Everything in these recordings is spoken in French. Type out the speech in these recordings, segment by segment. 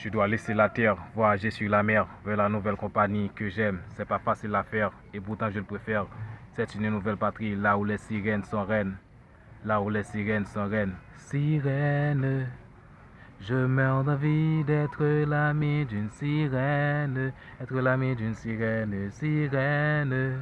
Je dois laisser la terre, voyager sur la mer, vers la nouvelle compagnie que j'aime. C'est pas facile à faire, et pourtant je le préfère. C'est une nouvelle patrie, là où les sirènes sont reines. Là où les sirènes sont reines. Sirène, je meurs d'envie d'être l'ami d'une sirène. Être l'ami d'une sirène, sirène.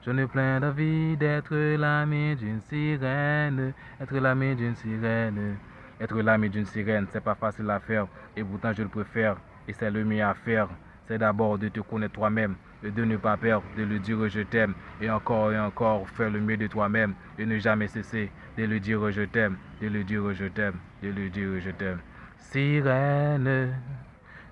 J'en ai plein d'envie d'être l'ami d'une sirène. Être l'ami d'une sirène. Être l'ami d'une sirène, c'est pas facile à faire, et pourtant je le préfère, et c'est le mieux à faire. C'est d'abord de te connaître toi-même, et de ne pas perdre, de lui dire je t'aime, et encore faire le mieux de toi-même, et ne jamais cesser de lui dire je t'aime, de lui dire je t'aime, de lui dire je t'aime. Sirène,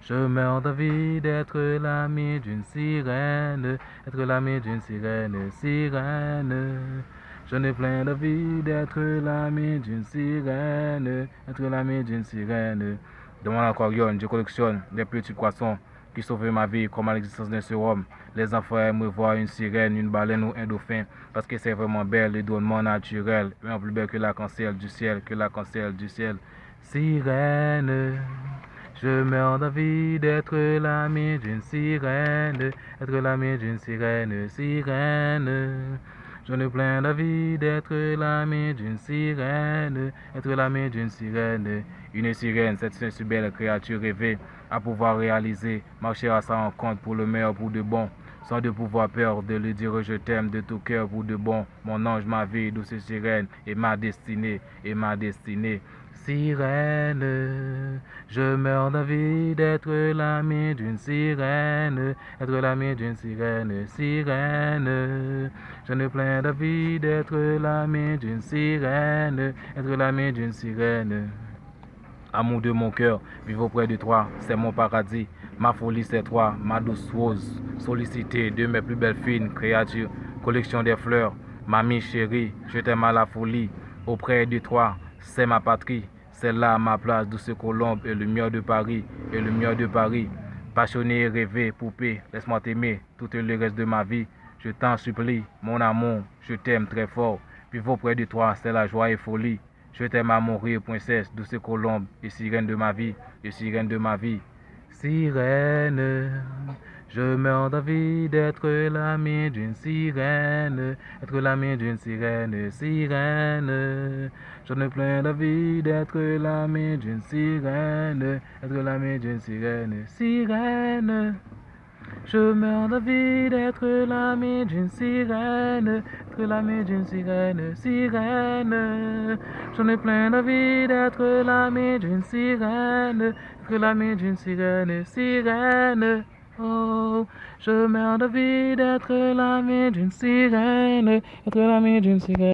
je meurs d'envie d'être l'ami d'une sirène, être l'ami d'une sirène, sirène. J'en ai plein d'envie d'être l'ami d'une sirène, être l'ami d'une sirène. Dans mon aquarium, je collectionne des petits poissons qui sauvent ma vie, comme à l'existence d'un sérum. Les enfants aiment voir une sirène, une baleine ou un dauphin, parce que c'est vraiment belle, le donnement naturel, bien plus belle que l'arc-en-ciel du ciel, que l'arc-en-ciel du ciel. Sirène, je meurs d'envie d'être l'ami d'une sirène, être l'ami d'une sirène, sirène. J'en ai plein d'envie d'être l'ami d'une sirène, être l'ami d'une sirène. Une sirène, c'est une si belle créature rêvée à pouvoir réaliser, marcher à sa rencontre pour le meilleur, pour de bon, sans de pouvoir peur de lui dire je t'aime de tout cœur pour de bon. Mon ange, ma vie, douce sirène, et ma destinée, et ma destinée. Sirène, je meurs d'envie d'être l'ami d'une sirène, être l'ami d'une sirène, sirène. J'en ai plein d'envie d'être l'ami d'une sirène, être l'ami d'une sirène. Amour de mon cœur, vivre auprès de toi, c'est mon paradis. Ma folie, c'est toi, ma douce rose, sollicitée de mes plus belles fines créatures, collection des fleurs. Mamie chérie, je t'aime à la folie. Auprès de toi, c'est ma patrie. C'est là ma place, douce colombe, et le mieux de Paris, et le mieux de Paris. Passionné et rêvé, poupée, laisse-moi t'aimer tout le reste de ma vie. Je t'en supplie, mon amour, je t'aime très fort. Vivre auprès de toi, c'est la joie et folie. Je t'aime à mourir, princesse, douce colombe, et sirène de ma vie, et sirène de ma vie. Sirène, je meurs d'envie d'être l'ami d'une sirène, être l'ami d'une sirène, sirène. J'en ai plein d'envie d'être l'ami d'une sirène, être l'ami d'une sirène, sirène. Je meurs d'envie d'être l'ami d'une sirène, être l'ami d'une sirène, sirène. J'en ai plein d'envie d'être l'ami d'une sirène, être l'ami d'une sirène, sirène. Oh, je meurs d'envie d'être l'ami d'une sirène, être l'ami d'une sirène.